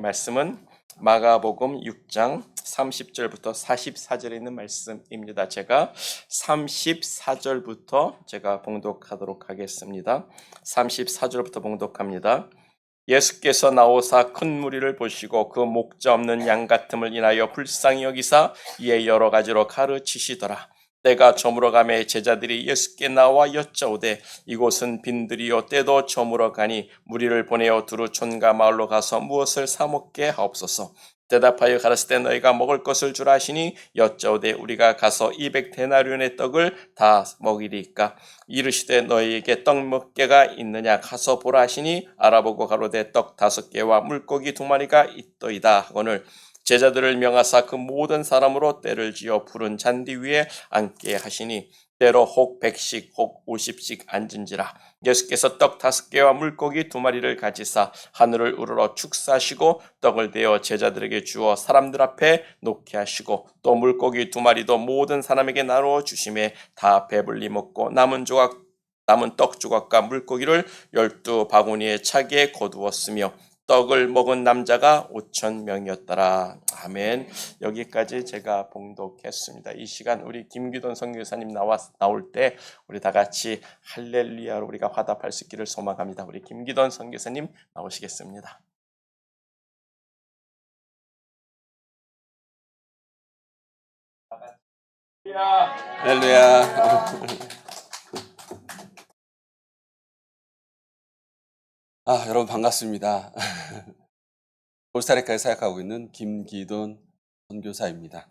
말씀은 마가복음 6장 30절부터 44절에 있는 말씀입니다. 제가 34절부터 제가 봉독하도록 하겠습니다. 34절부터 봉독합니다. 예수께서 나오사 큰 무리를 보시고 그 목자 없는 양 같음을 인하여 불쌍히 여기사 이에 여러 가지로 가르치시더라. 때가 저물어가매 제자들이 예수께 나와 여짜오되 이곳은 빈들이요 때도 저물어가니 무리를 보내어 두루 촌과 마을로 가서 무엇을 사 먹게 하옵소서. 대답하여 가라사대 너희가 먹을 것을 주라 하시니 여짜오되 우리가 가서 200데나리온의 떡을 다 먹이리까. 이르시되 너희에게 떡 몇 개가 있느냐 가서 보라 하시니 알아보고 가로되 떡 5개와 물고기 2마리가 있더이다 하거늘 제자들을 명하사 그 모든 사람으로 때를 지어 푸른 잔디 위에 앉게 하시니 때로 혹 100씩 혹 50씩 앉은지라. 예수께서 떡 5개와 물고기 2마리를 가지사 하늘을 우러러 축사하시고 떡을 데워 제자들에게 주어 사람들 앞에 놓게 하시고 또 물고기 2마리도 모든 사람에게 나누어 주심에 다 배불리 먹고 남은 떡 조각과 물고기를 12바구니에 차게 거두었으며 떡을 먹은 남자가 5,000명이었더라. 아멘. 여기까지 제가 봉독했습니다. 이 시간 우리 김기돈 선교사님 나올 때 우리 다 같이 할렐루야로 우리가 화답할 수 있기를 소망합니다. 우리 김기돈 선교사님 나오시겠습니다. 할렐루야. 여러분 반갑습니다. 볼사리카에 사역하고 있는 김기돈 선교사입니다.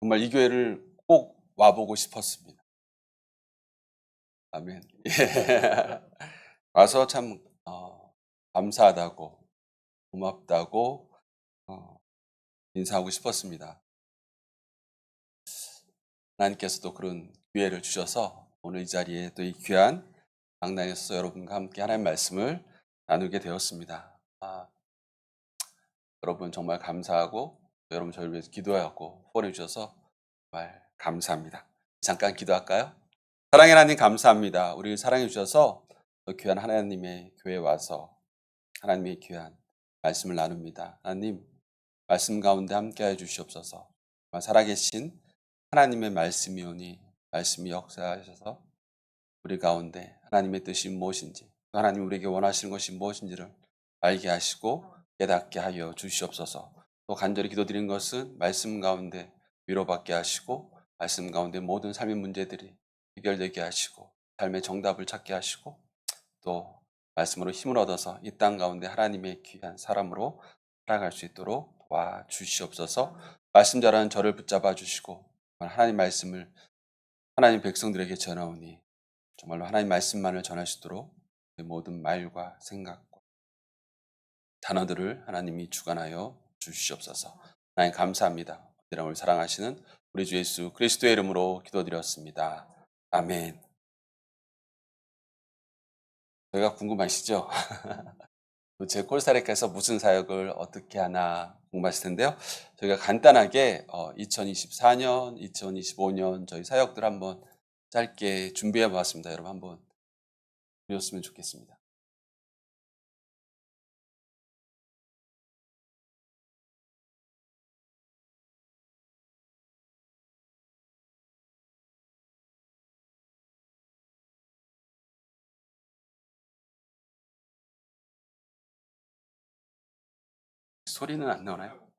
정말 이 교회를 꼭 와보고 싶었습니다. 아멘. 와서 참 감사하다고 고맙다고 인사하고 싶었습니다. 하나님께서도 그런 기회를 주셔서 오늘 이 자리에 또 이 귀한 강단에서 여러분과 함께 하나님의 말씀을 나누게 되었습니다. 여러분 정말 감사하고 여러분 저를 위해서 기도하고 후원해 주셔서 정말 감사합니다. 잠깐 기도할까요? 사랑의 하나님 감사합니다. 우리를 사랑해 주셔서 귀한 하나님의 교회에 와서 하나님의 귀한 말씀을 나눕니다. 하나님 말씀 가운데 함께해 주시옵소서. 정말 살아계신 하나님의 말씀이오니 말씀이 역사하셔서 우리 가운데 하나님의 뜻이 무엇인지 하나님 우리에게 원하시는 것이 무엇인지를 알게 하시고 깨닫게 하여 주시옵소서. 또 간절히 기도드린 것은 말씀 가운데 위로받게 하시고 말씀 가운데 모든 삶의 문제들이 해결되게 하시고 삶의 정답을 찾게 하시고 또 말씀으로 힘을 얻어서 이 땅 가운데 하나님의 귀한 사람으로 살아갈 수 있도록 도와주시옵소서. 말씀 잘하는 저를 붙잡아 주시고 하나님 말씀을 하나님 백성들에게 전하오니 정말로 하나님 말씀만을 전할 수 있도록 모든 말과 생각과 단어들을 하나님이 주관하여 주시옵소서. 하나님 감사합니다. 여러분을 사랑하시는 우리 주 예수 그리스도의 이름으로 기도드렸습니다. 아멘. 저희가 궁금하시죠? 제 콜사리카에서 무슨 사역을 어떻게 하나 궁금하실 텐데요. 저희가 간단하게 2024년, 2025년 저희 사역들 한번 짧게 준비해 봤습니다. 여러분 한번 보셨으면 좋겠습니다. 소리는 안 나오나요?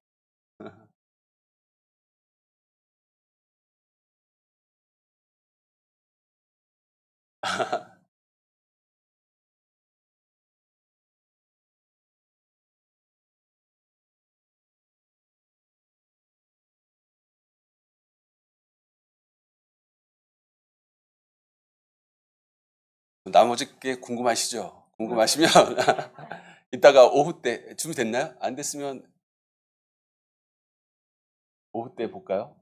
나머지 게 궁금하시죠? 궁금하시면 이따가 오후 때 준비됐나요? 안 됐으면 오후 때 볼까요?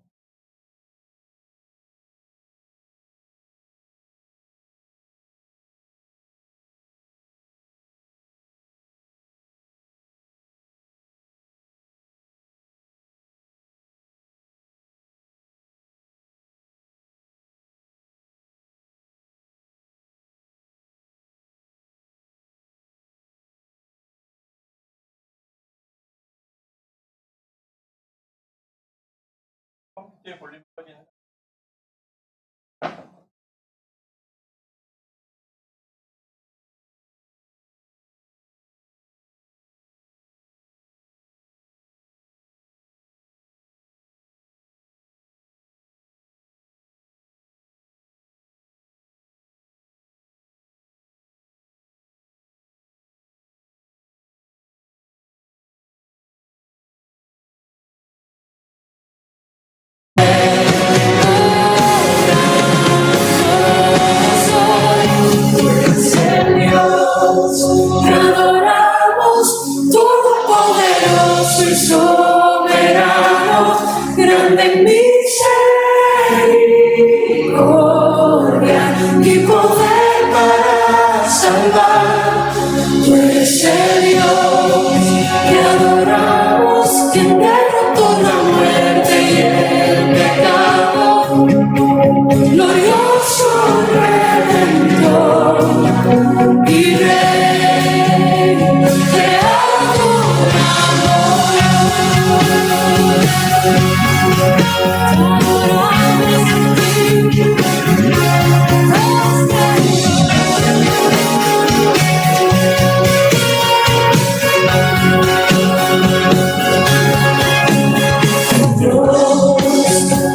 Te adoramos, todopoderoso y soberano, grande en misericordia y poder para salvar. Tú eres el Dios que adoramos, quien derrotó la muerte y el pecado, glorioso Redentor y Rey, te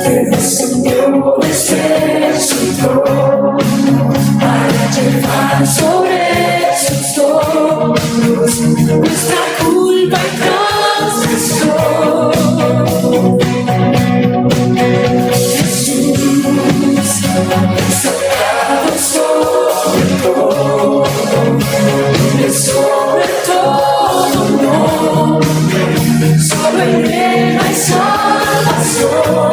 que descendió desde su trono para llevar sobre sus hombros nuestra culpa y transgresión. Jesús, exaltado sobre todo nombre, sobre reina y salvación.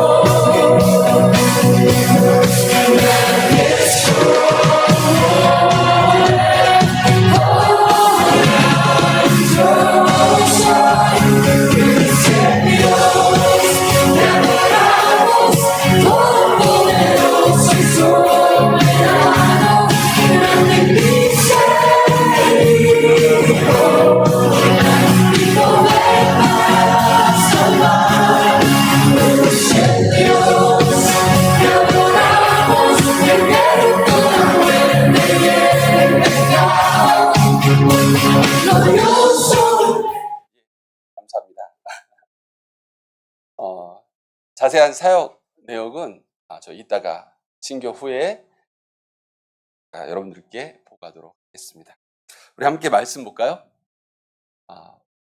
감사합니다. 자세한 사역 내용은 저 이따가 친교 후에 여러분들께 보고하도록 하겠습니다. 우리 함께 말씀 볼까요?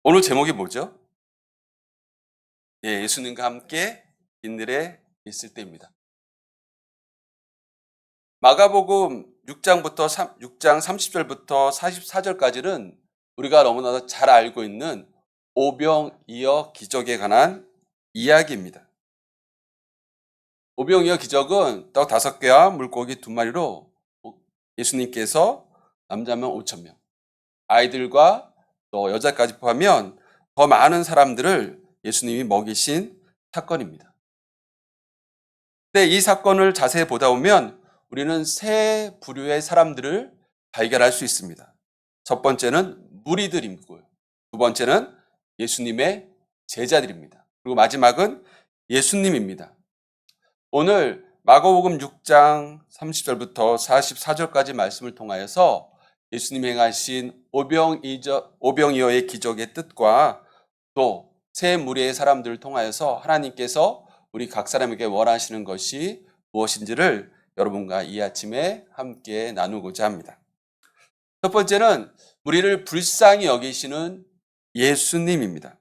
오늘 제목이 뭐죠? 예수님과 함께 빈들에 있을 때입니다. 마가복음 6장 30절부터 44절까지는 우리가 너무나도 잘 알고 있는 오병이어 기적에 관한 이야기입니다. 오병이어 기적은 떡 5개와 물고기 2마리로 예수님께서 남자면 5,000명, 아이들과 또 여자까지 포함하면 더 많은 사람들을 예수님이 먹이신 사건입니다. 근데 이 사건을 자세히 보다 보면 우리는 세 부류의 사람들을 발견할 수 있습니다. 첫 번째는 무리들이고요. 두 번째는 예수님의 제자들입니다. 그리고 마지막은 예수님입니다. 오늘 마가복음 6장 30절부터 44절까지 말씀을 통하여서 예수님이 행하신 오병이어의 기적의 뜻과 또 세 무리의 사람들을 통하여서 하나님께서 우리 각 사람에게 원하시는 것이 무엇인지를 여러분과 이 아침에 함께 나누고자 합니다. 첫 번째는 우리를 불쌍히 여기시는 예수님입니다.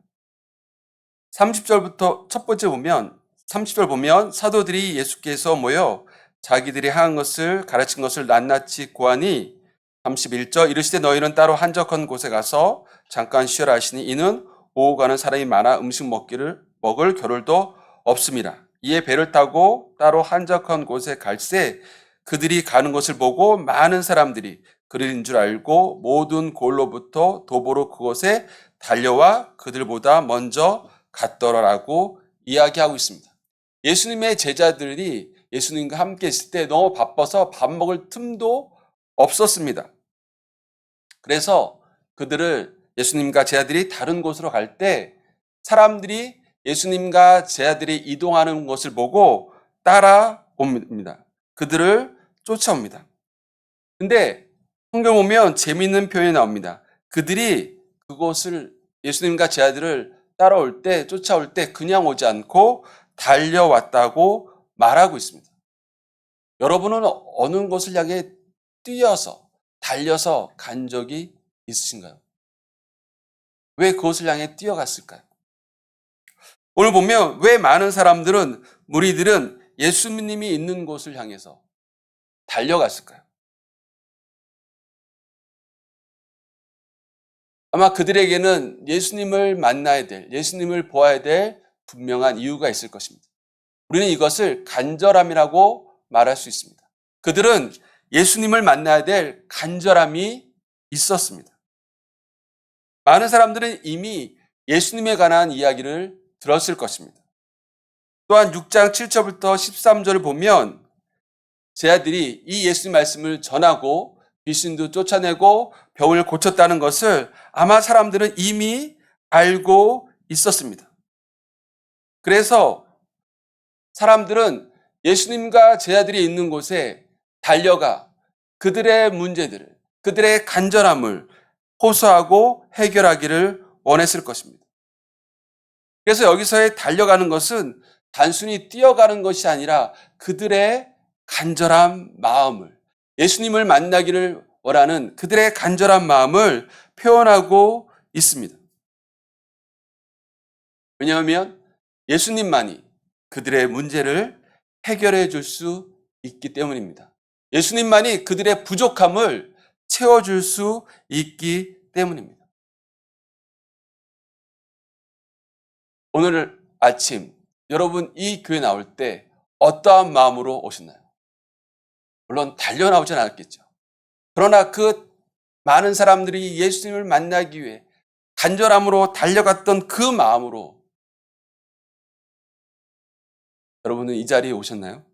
30절부터 첫 번째 보면 30절 보면 사도들이 예수께서 모여 자기들이 한 것을 가르친 것을 낱낱이 고하니 31절 이르시되 너희는 따로 한적한 곳에 가서 잠깐 쉬어라 하시니 이는 오고 가는 사람이 많아 음식 먹을 겨를도 없습니다. 이에 배를 타고 따로 한적한 곳에 갈새 그들이 가는 것을 보고 많은 사람들이 그들인 줄 알고 모든 골로부터 도보로 그곳에 달려와 그들보다 먼저 갔더라라고 이야기하고 있습니다. 예수님의 제자들이 예수님과 함께 있을 때 너무 바빠서 밥 먹을 틈도 없었습니다. 그래서 그들을 예수님과 제자들이 다른 곳으로 갈 때 사람들이 예수님과 제자들이 이동하는 것을 보고 따라옵니다. 그들을 쫓아옵니다. 근데 성경 보면 재미있는 표현이 나옵니다. 그들이 그곳을 예수님과 제자들을 따라올 때, 쫓아올 때 그냥 오지 않고 달려왔다고 말하고 있습니다. 여러분은 어느 곳을 향해 뛰어서, 달려서 간 적이 있으신가요? 왜 그곳을 향해 뛰어갔을까요? 오늘 보면 왜 많은 사람들은, 무리들은 예수님이 있는 곳을 향해서 달려갔을까요? 아마 그들에게는 예수님을 만나야 될, 예수님을 보아야 될 분명한 이유가 있을 것입니다. 우리는 이것을 간절함이라고 말할 수 있습니다. 그들은 예수님을 만나야 될 간절함이 있었습니다. 많은 사람들은 이미 예수님에 관한 이야기를 들었을 것입니다. 또한 6장 7절부터 13절을 보면 제자들이 이 예수님 말씀을 전하고 귀신도 쫓아내고 병을 고쳤다는 것을 아마 사람들은 이미 알고 있었습니다. 그래서 사람들은 예수님과 제자들이 있는 곳에 달려가 그들의 문제들을, 그들의 간절함을 호소하고 해결하기를 원했을 것입니다. 그래서 여기서의 달려가는 것은 단순히 뛰어가는 것이 아니라 그들의 간절한 마음을, 예수님을 만나기를 원하는 그들의 간절한 마음을 표현하고 있습니다. 왜냐하면 예수님만이 그들의 문제를 해결해 줄 수 있기 때문입니다. 예수님만이 그들의 부족함을 채워줄 수 있기 때문입니다. 오늘 아침 여러분 이 교회 나올 때 어떠한 마음으로 오셨나요? 물론 달려 나오진 않았겠죠. 그러나 그 많은 사람들이 예수님을 만나기 위해 간절함으로 달려갔던 그 마음으로 여러분은 이 자리에 오셨나요?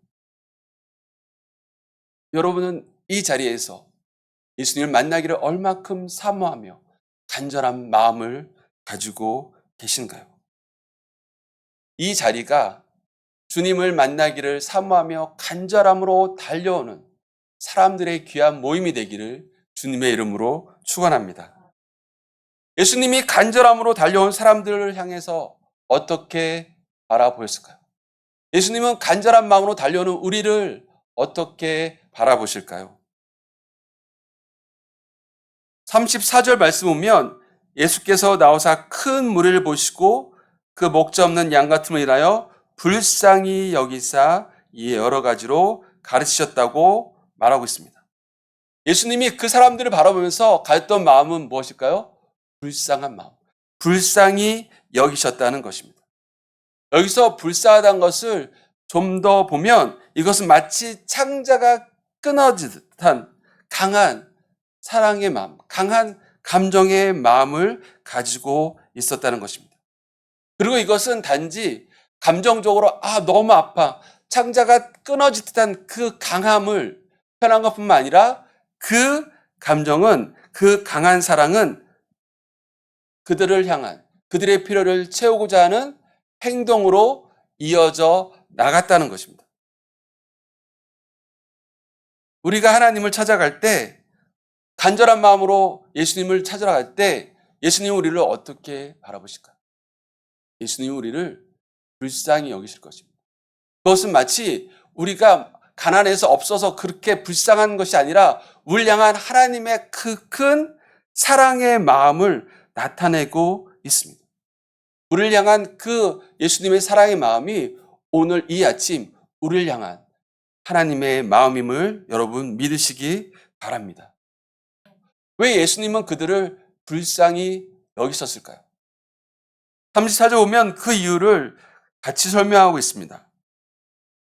여러분은 이 자리에서 예수님을 만나기를 얼마큼 사모하며 간절한 마음을 가지고 계신가요? 이 자리가 주님을 만나기를 사모하며 간절함으로 달려오는 사람들의 귀한 모임이 되기를 주님의 이름으로 축원합니다. 예수님이 간절함으로 달려온 사람들을 향해서 어떻게 바라보셨을까요? 예수님은 간절한 마음으로 달려오는 우리를 어떻게 바라보실까요? 34절 말씀 보면 예수께서 나오사 큰 무리를 보시고 그 목자 없는 양 같음을 인하여 불쌍히 여기사 이에 여러 가지로 가르치셨다고 말하고 있습니다. 예수님이 그 사람들을 바라보면서 가졌던 마음은 무엇일까요? 불쌍한 마음. 불쌍히 여기셨다는 것입니다. 여기서 불쌍하다는 것을 좀 더 보면 이것은 마치 창자가 끊어지듯 한 강한 사랑의 마음, 강한 감정의 마음을 가지고 있었다는 것입니다. 그리고 이것은 단지 감정적으로 너무 아파, 창자가 끊어질 듯한 그 강함을 표현한 것뿐만 아니라 그 감정은, 그 강한 사랑은 그들을 향한, 그들의 필요를 채우고자 하는 행동으로 이어져 나갔다는 것입니다. 우리가 하나님을 찾아갈 때, 간절한 마음으로 예수님을 찾으러 갈 때 예수님은 우리를 어떻게 바라보실까요? 예수님은 우리를 불쌍히 여기실 것입니다. 그것은 마치 우리가 가난해서 없어서 그렇게 불쌍한 것이 아니라 우리를 향한 하나님의 그 큰 사랑의 마음을 나타내고 있습니다. 우리를 향한 그 예수님의 사랑의 마음이 오늘 이 아침 우리를 향한 하나님의 마음임을 여러분 믿으시기 바랍니다. 왜 예수님은 그들을 불쌍히 여기셨을까요? 34절 보면 그 이유를 같이 설명하고 있습니다.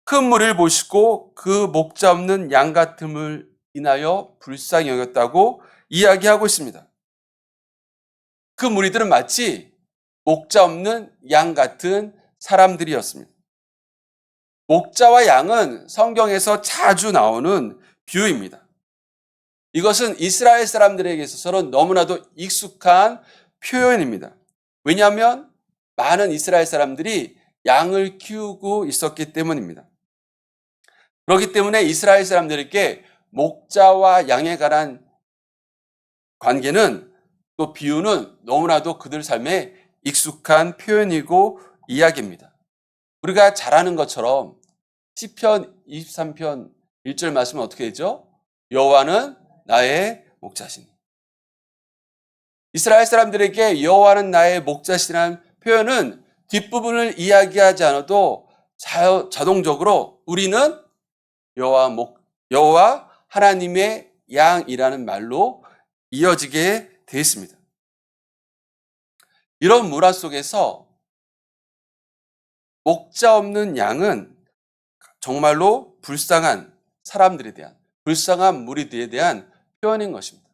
큰 무리를 보시고 그 목자 없는 양 같음을 인하여 불쌍히 여겼다고 이야기하고 있습니다. 그 무리들은 마치 목자 없는 양 같은 사람들이었습니다. 목자와 양은 성경에서 자주 나오는 비유입니다. 이것은 이스라엘 사람들에게 있어서는 너무나도 익숙한 표현입니다. 왜냐하면 많은 이스라엘 사람들이 양을 키우고 있었기 때문입니다. 그렇기 때문에 이스라엘 사람들에게 목자와 양에 관한 관계는, 또 비유는 너무나도 그들 삶에 익숙한 표현이고 이야기입니다. 우리가 잘 아는 것처럼 시편 23편 1절 말씀은 어떻게 되죠? 여호와는 나의 목자시니. 이스라엘 사람들에게 여호와는 나의 목자시라는 표현은 뒷부분을 이야기하지 않아도 자동적으로 우리는 여호와 하나님의 양이라는 말로 이어지게 되어 있습니다. 이런 문화 속에서 목자 없는 양은 정말로 불쌍한 사람들에 대한, 불쌍한 무리들에 대한 표현인 것입니다.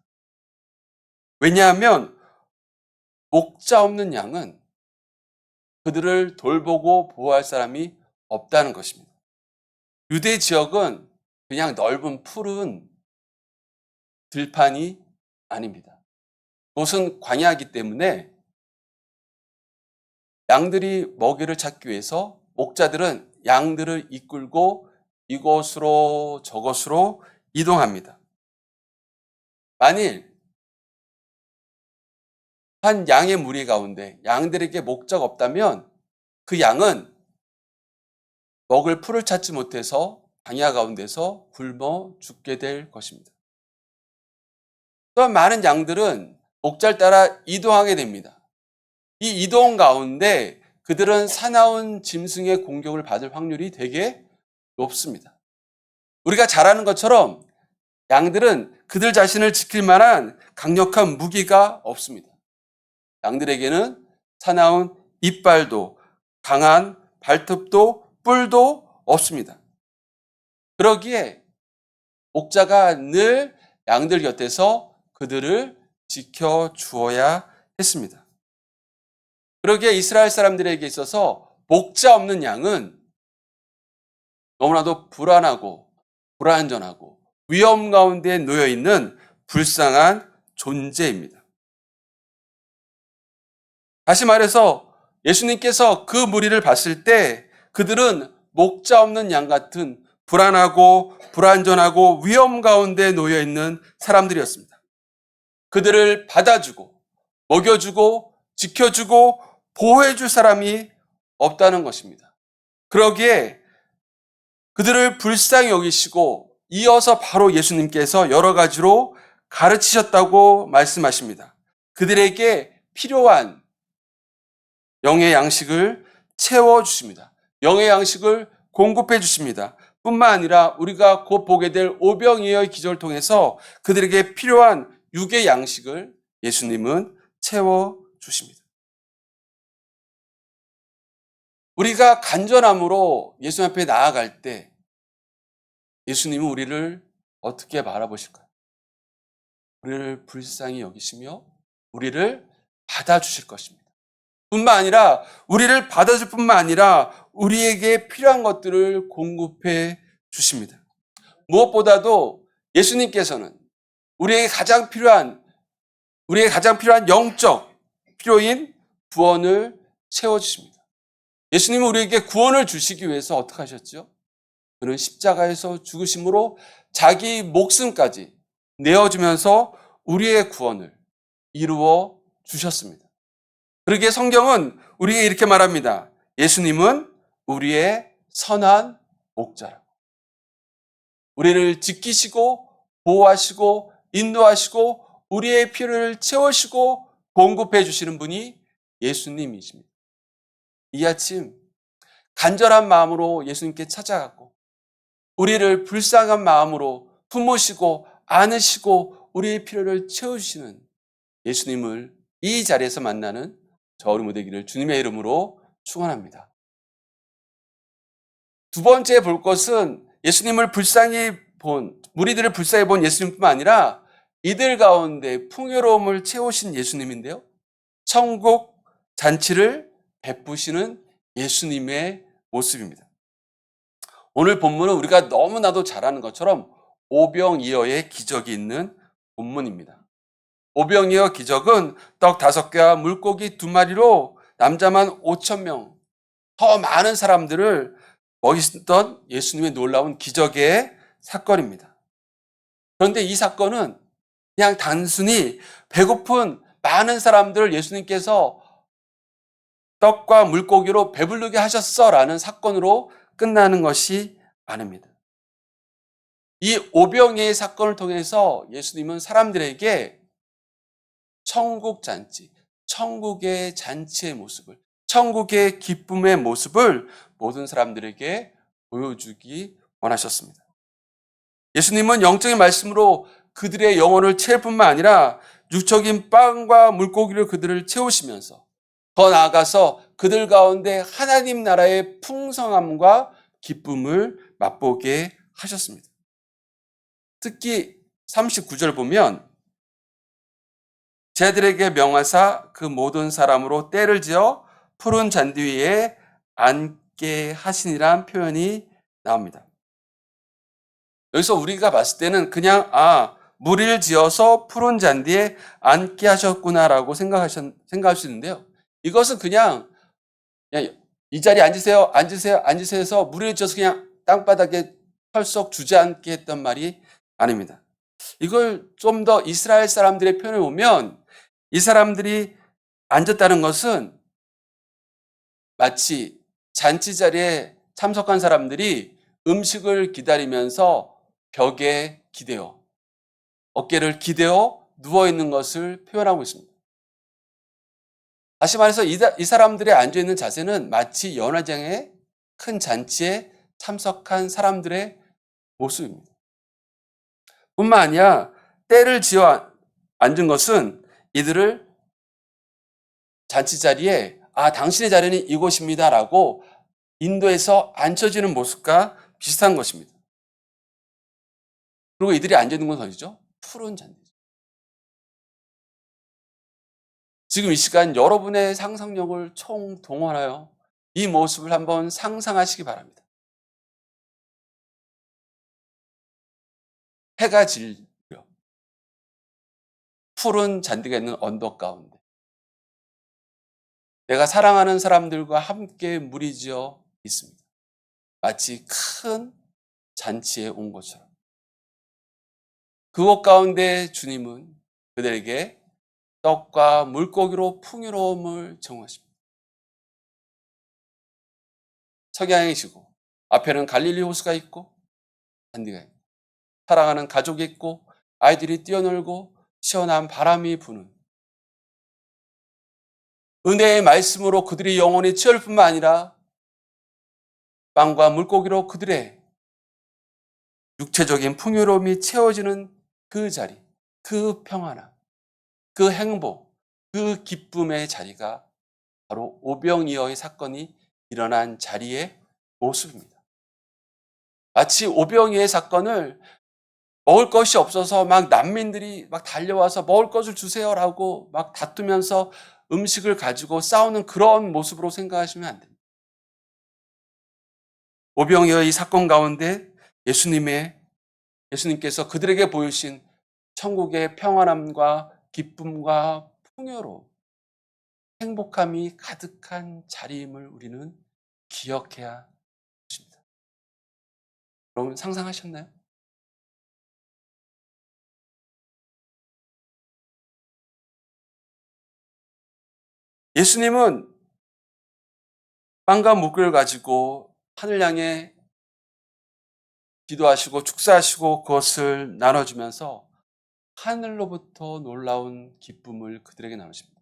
왜냐하면 목자 없는 양은 그들을 돌보고 보호할 사람이 없다는 것입니다. 유대 지역은 그냥 넓은 푸른 들판이 아닙니다. 그것은 광야이기 때문에 양들이 먹이를 찾기 위해서 목자들은 양들을 이끌고 이곳으로 저곳으로 이동합니다. 만일 한 양의 무리 가운데 양들에게 목자가 없다면 그 양은 먹을 풀을 찾지 못해서 광야 가운데서 굶어 죽게 될 것입니다. 또한 많은 양들은 목자를 따라 이동하게 됩니다. 이 이동 가운데 그들은 사나운 짐승의 공격을 받을 확률이 되게 높습니다. 우리가 잘 아는 것처럼 양들은 그들 자신을 지킬 만한 강력한 무기가 없습니다. 양들에게는 사나운 이빨도 강한 발톱도 뿔도 없습니다. 그러기에 목자가 늘 양들 곁에서 그들을 지켜주어야 했습니다. 그러기에 이스라엘 사람들에게 있어서 목자 없는 양은 너무나도 불안하고 불안전하고 위험 가운데 놓여 있는 불쌍한 존재입니다. 다시 말해서 예수님께서 그 무리를 봤을 때 그들은 목자 없는 양 같은 불안하고 불안전하고 위험 가운데 놓여 있는 사람들이었습니다. 그들을 받아주고 먹여주고 지켜주고 보호해줄 사람이 없다는 것입니다. 그러기에 그들을 불쌍히 여기시고 이어서 바로 예수님께서 여러 가지로 가르치셨다고 말씀하십니다. 그들에게 필요한 영의 양식을 채워주십니다. 영의 양식을 공급해 주십니다. 뿐만 아니라 우리가 곧 보게 될 오병이어의 기적을 통해서 그들에게 필요한 육의 양식을 예수님은 채워주십니다. 우리가 간절함으로 예수님 앞에 나아갈 때 예수님은 우리를 어떻게 바라보실까요? 우리를 불쌍히 여기시며 우리를 받아주실 것입니다. 뿐만 아니라 우리를 받아줄 뿐만 아니라 우리에게 필요한 것들을 공급해 주십니다. 무엇보다도 예수님께서는 우리에게 가장 필요한 영적 필요인 구원을 채워주십니다. 예수님은 우리에게 구원을 주시기 위해서 어떻게 하셨죠? 그는 십자가에서 죽으심으로 자기 목숨까지 내어주면서 우리의 구원을 이루어 주셨습니다. 그러기에 성경은 우리에게 이렇게 말합니다. 예수님은 우리의 선한 목자라고. 우리를 지키시고 보호하시고 인도하시고 우리의 필요를 채우시고 공급해 주시는 분이 예수님이십니다. 이 아침 간절한 마음으로 예수님께 찾아가고 우리를 불쌍한 마음으로 품으시고 안으시고 우리의 필요를 채워주시는 예수님을 이 자리에서 만나는 저 우리 되기를 주님의 이름으로 축원합니다. 두 번째 볼 것은 예수님을 불쌍히 본, 무리들을 불쌍히 본 예수님뿐만 아니라 이들 가운데 풍요로움을 채우신 예수님인데요. 천국 잔치를 베푸시는 예수님의 모습입니다. 오늘 본문은 우리가 너무나도 잘 아는 것처럼 오병이어의 기적이 있는 본문입니다. 오병이어 기적은 떡 5개와 물고기 2마리로 남자만 5천 명, 더 많은 사람들을 먹이셨던 예수님의 놀라운 기적의 사건입니다. 그런데 이 사건은 그냥 단순히 배고픈 많은 사람들을 예수님께서 떡과 물고기로 배부르게 하셨어라는 사건으로 끝나는 것이 아닙니다. 이 오병이의 사건을 통해서 예수님은 사람들에게 천국 잔치, 천국의 잔치의 모습을, 천국의 기쁨의 모습을 모든 사람들에게 보여주기 원하셨습니다. 예수님은 영적인 말씀으로 그들의 영혼을 채울 뿐만 아니라 육적인 빵과 물고기로 그들을 채우시면서 더 나아가서 그들 가운데 하나님 나라의 풍성함과 기쁨을 맛보게 하셨습니다. 특히 39절 보면 제들에게 명하사 그 모든 사람으로 때를 지어 푸른 잔디 위에 앉게 하시니란 표현이 나옵니다. 여기서 우리가 봤을 때는 그냥 무리를 지어서 푸른 잔디에 앉게 하셨구나라고 생각할 수 있는데요. 이것은 그냥 이 자리에 앉으세요, 앉으세요, 앉으세요 해서 무리를 지어서 그냥 땅바닥에 털썩 주저앉게 했던 말이 아닙니다. 이걸 좀 더 이스라엘 사람들의 표현을 보면 이 사람들이 앉았다는 것은 마치 잔치 자리에 참석한 사람들이 음식을 기다리면서 벽에 기대어 어깨를 기대어 누워있는 것을 표현하고 있습니다. 다시 말해서 이 사람들의 앉아있는 자세는 마치 연회장의 큰 잔치에 참석한 사람들의 모습입니다. 뿐만 아니라 때를 지어 앉은 것은 이들을 잔치 자리에 당신의 자리는 이곳입니다 라고 인도해서 앉혀지는 모습과 비슷한 것입니다. 그리고 이들이 앉아있는 건 어디죠? 푸른 잔디죠. 지금 이 시간 여러분의 상상력을 총동원하여 이 모습을 한번 상상하시기 바랍니다. 해가 지려 푸른 잔디가 있는 언덕 가운데 내가 사랑하는 사람들과 함께 무리지어 있습니다. 마치 큰 잔치에 온 것처럼. 그곳 가운데 주님은 그들에게 떡과 물고기로 풍요로움을 제공하십니다. 석양이시고 앞에는 갈릴리 호수가 있고 잔디가 있고 사랑하는 가족이 있고 아이들이 뛰어놀고 시원한 바람이 부는 은혜의 말씀으로 그들이 영혼이 채울 뿐만 아니라 빵과 물고기로 그들의 육체적인 풍요로움이 채워지는 그 자리, 그 평안함, 그 행복, 그 기쁨의 자리가 바로 오병이어의 사건이 일어난 자리의 모습입니다. 마치 오병이어의 사건을 먹을 것이 없어서 막 난민들이 막 달려와서 먹을 것을 주세요라고 막 다투면서 음식을 가지고 싸우는 그런 모습으로 생각하시면 안 됩니다. 오병이어의 사건 가운데 예수님께서 그들에게 보이신 천국의 평안함과 기쁨과 풍요로움, 행복함이 가득한 자리임을 우리는 기억해야 합니다. 여러분 상상하셨나요? 예수님은 빵과 물고기를 가지고 하늘 향해 기도하시고 축사하시고 그것을 나눠주면서 하늘로부터 놀라운 기쁨을 그들에게 나누십니다.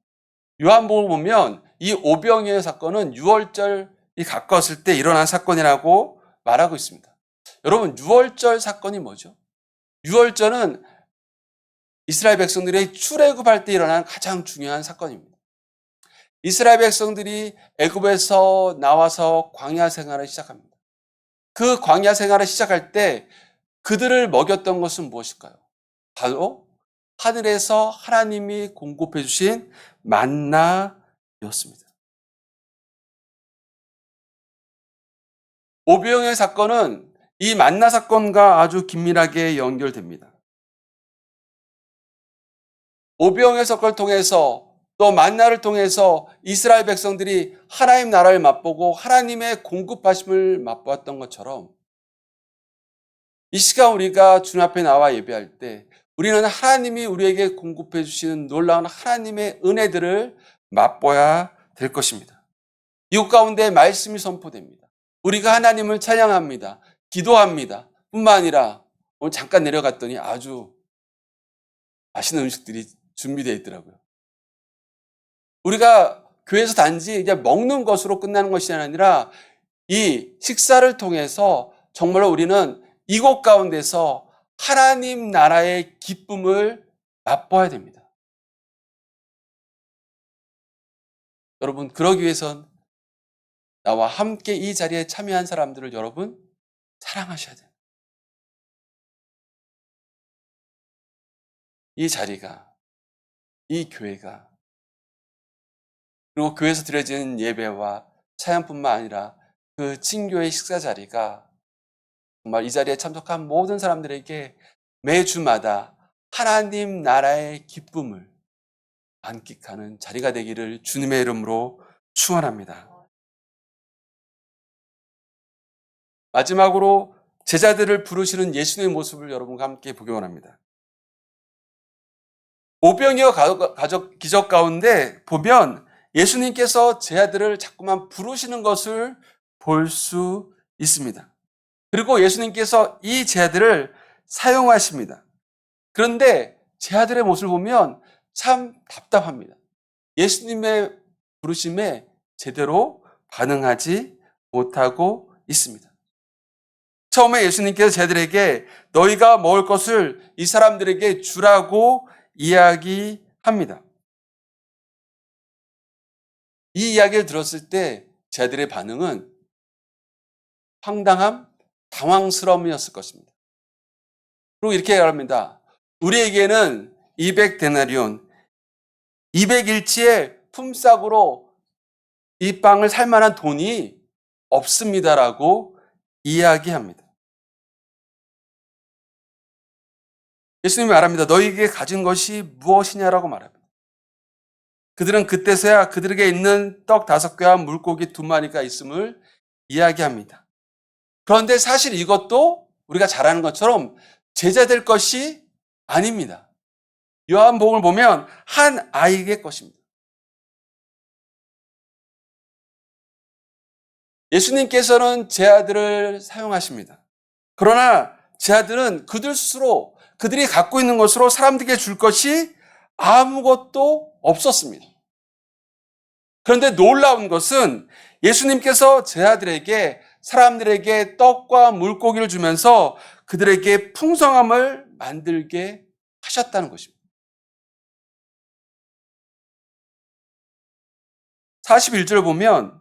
요한복음을 보면 이 오병이어의 사건은 유월절이 가까웠을 때 일어난 사건이라고 말하고 있습니다. 여러분 유월절 사건이 뭐죠? 유월절은 이스라엘 백성들의 출애굽할 때 일어난 가장 중요한 사건입니다. 이스라엘 백성들이 애굽에서 나와서 광야 생활을 시작합니다. 그 광야 생활을 시작할 때 그들을 먹였던 것은 무엇일까요? 바로 하늘에서 하나님이 공급해 주신 만나였습니다. 오병이어의 사건은 이 만나 사건과 아주 긴밀하게 연결됩니다. 오병이어의 사건을 통해서 또 만나를 통해서 이스라엘 백성들이 하나님 나라를 맛보고 하나님의 공급하심을 맛보았던 것처럼 이 시간 우리가 주님 앞에 나와 예배할 때 우리는 하나님이 우리에게 공급해 주시는 놀라운 하나님의 은혜들을 맛보아야 될 것입니다. 이곳 가운데 말씀이 선포됩니다. 우리가 하나님을 찬양합니다. 기도합니다. 뿐만 아니라 오늘 잠깐 내려갔더니 아주 맛있는 음식들이 준비되어 있더라고요. 우리가 교회에서 단지 이제 먹는 것으로 끝나는 것이 아니라 이 식사를 통해서 정말로 우리는 이곳 가운데서 하나님 나라의 기쁨을 맛보아야 됩니다. 여러분, 그러기 위해선 나와 함께 이 자리에 참여한 사람들을 여러분 사랑하셔야 돼요. 이 자리가, 이 교회가, 그리고 교회에서 드려지는 예배와 찬양뿐만 아니라 그 친교의 식사 자리가 정말 이 자리에 참석한 모든 사람들에게 매주마다 하나님 나라의 기쁨을 만끽하는 자리가 되기를 주님의 이름으로 축원합니다. 마지막으로 제자들을 부르시는 예수님의 모습을 여러분과 함께 보기 원합니다. 오병이어 가족 기적 가운데 보면 예수님께서 제자들을 자꾸만 부르시는 것을 볼 수 있습니다. 그리고 예수님께서 이 제자들을 사용하십니다. 그런데 제자들의 모습을 보면 참 답답합니다. 예수님의 부르심에 제대로 반응하지 못하고 있습니다. 처음에 예수님께서 제자들에게 너희가 먹을 것을 이 사람들에게 주라고 이야기합니다. 이 이야기를 들었을 때 제자들의 반응은 황당함, 당황스러움이었을 것입니다. 그리고 이렇게 말합니다. 우리에게는 200데나리온, 200일치의 품삯으로 이 빵을 살 만한 돈이 없습니다라고 이야기합니다. 예수님이 말합니다. 너희에게 가진 것이 무엇이냐라고 말합니다. 그들은 그때서야 그들에게 있는 떡 5개와 물고기 2마리가 있음을 이야기합니다. 그런데 사실 이것도 우리가 잘 아는 것처럼 제자될 것이 아닙니다. 요한복음을 보면 한 아이의 것입니다. 예수님께서는 제 아들을 사용하십니다. 그러나 제 아들은 그들 스스로 그들이 갖고 있는 것으로 사람들에게 줄 것이 아무것도 없었습니다. 그런데 놀라운 것은 예수님께서 제 아들에게 사람들에게 떡과 물고기를 주면서 그들에게 풍성함을 만들게 하셨다는 것입니다. 41절을 보면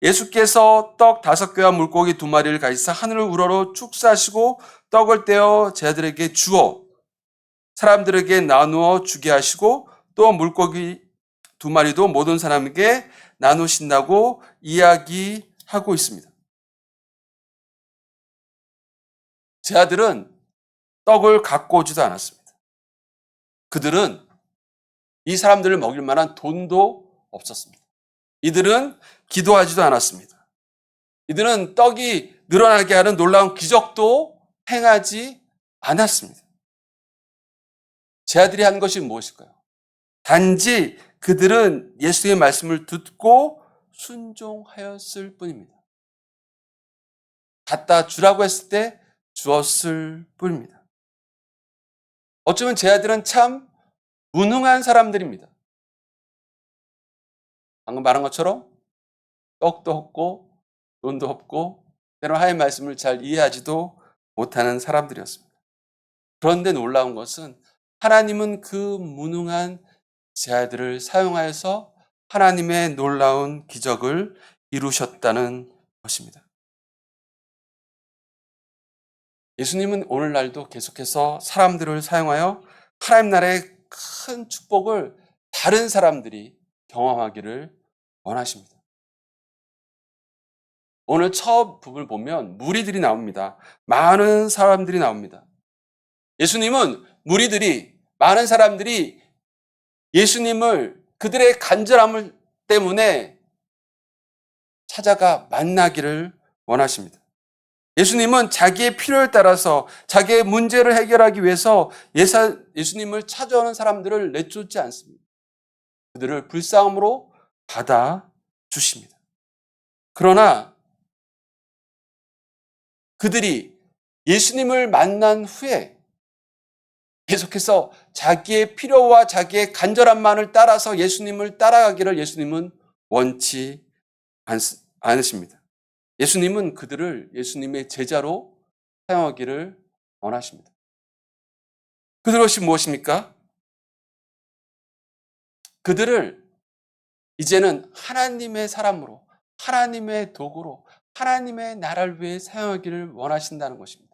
예수께서 떡 5개와 물고기 2마리를 가지사 하늘을 우러러 축사하시고 떡을 떼어 제자들에게 주어 사람들에게 나누어 주게 하시고 또 물고기 2마리도 모든 사람에게 나누신다고 이야기하고 있습니다. 제자들은 떡을 갖고 오지도 않았습니다. 그들은 이 사람들을 먹일 만한 돈도 없었습니다. 이들은 기도하지도 않았습니다. 이들은 떡이 늘어나게 하는 놀라운 기적도 행하지 않았습니다. 제자들이 한 것이 무엇일까요? 단지 그들은 예수의 말씀을 듣고 순종하였을 뿐입니다. 갖다 주라고 했을 때 주었을 뿐입니다. 어쩌면 제자들은 참 무능한 사람들입니다. 방금 말한 것처럼 떡도 없고 돈도 없고 때로는 하나님의 말씀을 잘 이해하지도 못하는 사람들이었습니다. 그런데 놀라운 것은 하나님은 그 무능한 제자들을 사용하여서 하나님의 놀라운 기적을 이루셨다는 것입니다. 예수님은 오늘날도 계속해서 사람들을 사용하여 하나님 나라의 큰 축복을 다른 사람들이 경험하기를 원하십니다. 오늘 첫 부분을 보면 무리들이 나옵니다. 많은 사람들이 나옵니다. 예수님은 무리들이, 많은 사람들이 예수님을 그들의 간절함을 때문에 찾아가 만나기를 원하십니다. 예수님은 자기의 필요에 따라서 자기의 문제를 해결하기 위해서 예수님을 찾아오는 사람들을 내쫓지 않습니다. 그들을 불쌍함으로 받아주십니다. 그러나 그들이 예수님을 만난 후에 계속해서 자기의 필요와 자기의 간절함만을 따라서 예수님을 따라가기를 예수님은 원치 않으십니다. 예수님은 그들을 예수님의 제자로 사용하기를 원하십니다. 그것이 무엇입니까? 그들을 이제는 하나님의 사람으로, 하나님의 도구로, 하나님의 나라를 위해 사용하기를 원하신다는 것입니다.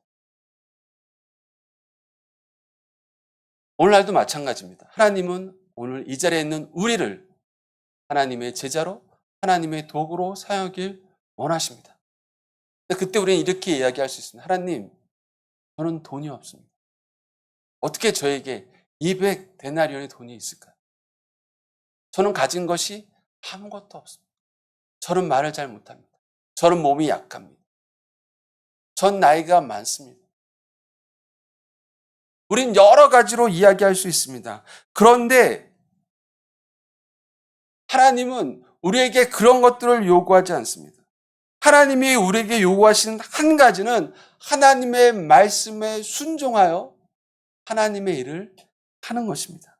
오늘날도 마찬가지입니다. 하나님은 오늘 이 자리에 있는 우리를 하나님의 제자로, 하나님의 도구로 사용하길 원하십니다. 그때 우리는 이렇게 이야기할 수 있습니다. 하나님, 저는 돈이 없습니다. 어떻게 저에게 200데나리온의 돈이 있을까요? 저는 가진 것이 아무것도 없습니다. 저는 말을 잘 못합니다. 저는 몸이 약합니다. 전 나이가 많습니다. 우린 여러 가지로 이야기할 수 있습니다. 그런데 하나님은 우리에게 그런 것들을 요구하지 않습니다. 하나님이 우리에게 요구하시는 한 가지는 하나님의 말씀에 순종하여 하나님의 일을 하는 것입니다.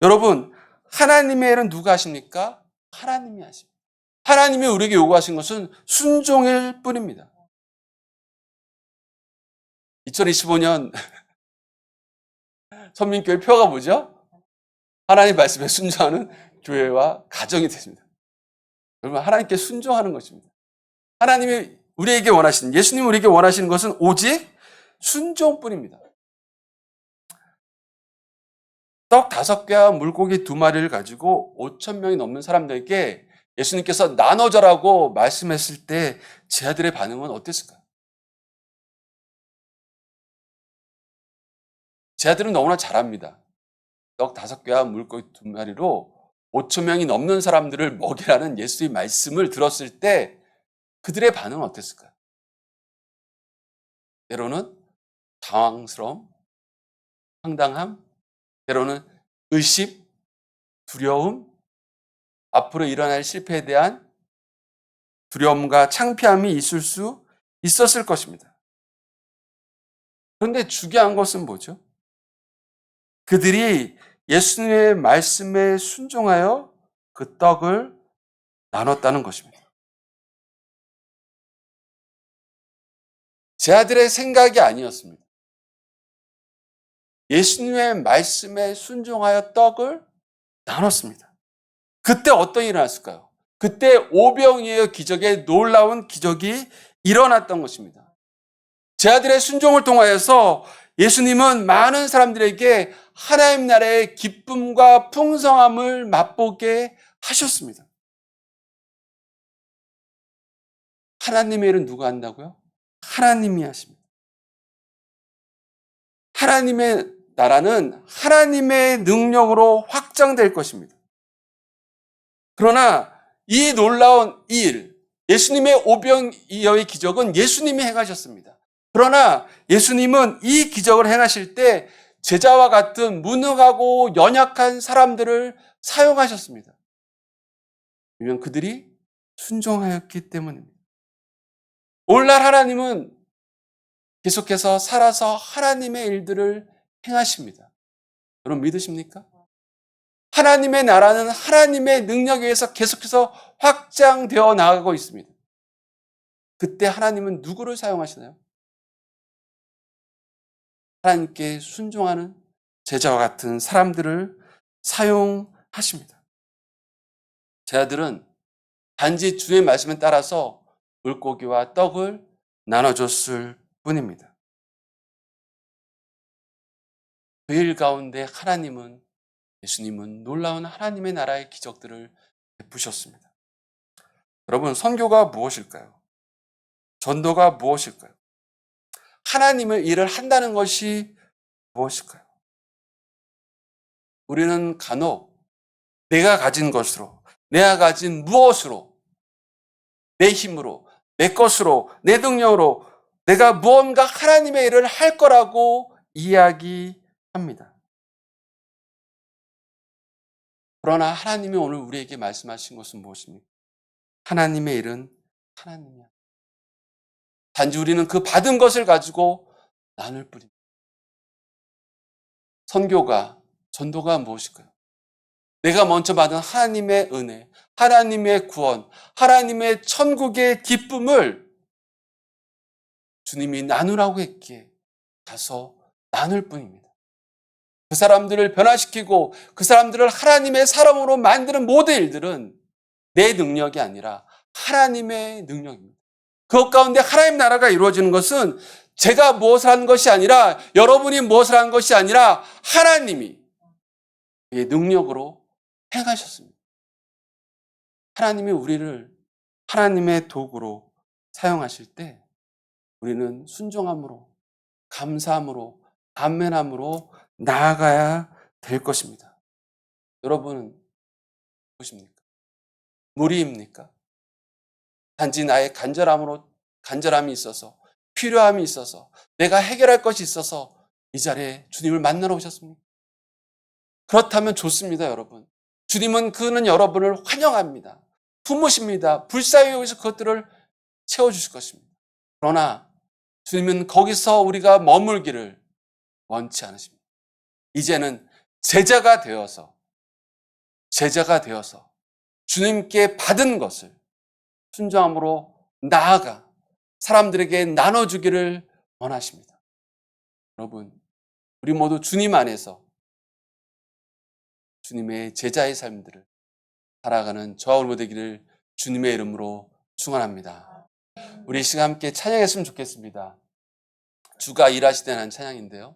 여러분, 하나님의 일은 누가 하십니까? 하나님이 하십니다. 하나님이 우리에게 요구하신 것은 순종일 뿐입니다. 2025년 선민교회 표가 뭐죠? 하나님 말씀에 순종하는 교회와 가정이 되십니다. 여러분, 하나님께 순종하는 것입니다. 하나님이 우리에게 원하시는, 예수님이 우리에게 원하시는 것은 오직 순종뿐입니다. 떡 5개와 물고기 2마리를 가지고 5,000명이 넘는 사람들에게 예수님께서 나눠줘라고 말씀했을 때 제 아들의 반응은 어땠을까요? 제 아들은 너무나 잘합니다. 떡 5개와 물고기 2마리로 5,000명이 넘는 사람들을 먹이라는 예수의 말씀을 들었을 때 그들의 반응은 어땠을까요? 때로는 당황스러움, 황당함, 때로는 의심, 두려움, 앞으로 일어날 실패에 대한 두려움과 창피함이 있을 수 있었을 것입니다. 그런데 중요한 것은 뭐죠? 그들이 예수님의 말씀에 순종하여 그 떡을 나눴다는 것입니다. 제 아들의 생각이 아니었습니다. 예수님의 말씀에 순종하여 떡을 나눴습니다. 그때 어떤 일이 일어났을까요? 그때 오병이어의 기적에 놀라운 기적이 일어났던 것입니다. 제 아들의 순종을 통하여서 예수님은 많은 사람들에게 하나님 나라의 기쁨과 풍성함을 맛보게 하셨습니다. 하나님의 일은 누가 한다고요? 하나님이 하십니다. 하나님의 나라는 하나님의 능력으로 확장될 것입니다. 그러나 이 놀라운 일, 예수님의 오병이어의 기적은 예수님이 행하셨습니다. 그러나 예수님은 이 기적을 행하실 때 제자와 같은 무능하고 연약한 사람들을 사용하셨습니다. 왜냐하면 그들이 순종하였기 때문입니다. 오늘날 하나님은 계속해서 살아서 하나님의 일들을 행하십니다. 여러분 믿으십니까? 하나님의 나라는 하나님의 능력에 의해서 계속해서 확장되어 나가고 있습니다. 그때 하나님은 누구를 사용하시나요? 하나님께 순종하는 제자와 같은 사람들을 사용하십니다. 제 아들은 단지 주의 말씀에 따라서 물고기와 떡을 나눠줬을 뿐입니다. 그 일 가운데 하나님은, 예수님은 놀라운 하나님의 나라의 기적들을 베푸셨습니다. 여러분, 선교가 무엇일까요? 전도가 무엇일까요? 하나님의 일을 한다는 것이 무엇일까요? 우리는 간혹 내가 가진 것으로, 내가 가진 무엇으로, 내 힘으로, 내 것으로, 내 능력으로 내가 무언가 하나님의 일을 할 거라고 이야기합니다. 그러나 하나님이 오늘 우리에게 말씀하신 것은 무엇입니까? 하나님의 일은 하나님이야. 단지 우리는 그 받은 것을 가지고 나눌 뿐입니다. 선교가, 전도가 무엇일까요? 내가 먼저 받은 하나님의 은혜, 하나님의 구원, 하나님의 천국의 기쁨을 주님이 나누라고 했기에 가서 나눌 뿐입니다. 그 사람들을 변화시키고 그 사람들을 하나님의 사람으로 만드는 모든 일들은 내 능력이 아니라 하나님의 능력입니다. 그것 가운데 하나님 나라가 이루어지는 것은 제가 무엇을 하는 것이 아니라, 여러분이 무엇을 하는 것이 아니라 하나님이 의 능력으로 행하셨습니다. 하나님이 우리를 하나님의 도구로 사용하실 때 우리는 순종함으로, 감사함으로, 안면함으로 나아가야 될 것입니다. 여러분은 무엇입니까? 무리입니까? 단지 나의 간절함이 있어서, 필요함이 있어서, 내가 해결할 것이 있어서 이 자리에 주님을 만나러 오셨습니까? 그렇다면 좋습니다, 여러분. 주님은 그는 여러분을 환영합니다. 품으십니다. 불사히 여기서 그것들을 채워주실 것입니다. 그러나 주님은 거기서 우리가 머물기를 원치 않으십니다. 이제는 제자가 되어서 주님께 받은 것을 순종함으로 나아가 사람들에게 나눠주기를 원하십니다. 여러분, 우리 모두 주님 안에서 주님의 제자의 삶들을 살아가는 저와 여러분 되기를 주님의 이름으로 축원합니다. 우리 이 시간 함께 찬양했으면 좋겠습니다. 주가 일하시다는 찬양인데요.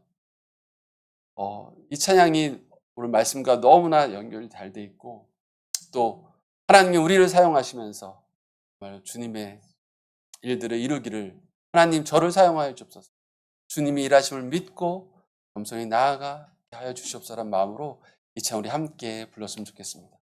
이 찬양이 오늘 말씀과 너무나 연결이 잘 돼 있고, 또 하나님이 우리를 사용하시면서 정말 주님의 일들을 이루기를, 하나님 저를 사용하여 주옵소서, 주님이 일하심을 믿고 겸손히 나아가 하여 주시옵소서라는 마음으로 이 찬양 우리 함께 불렀으면 좋겠습니다.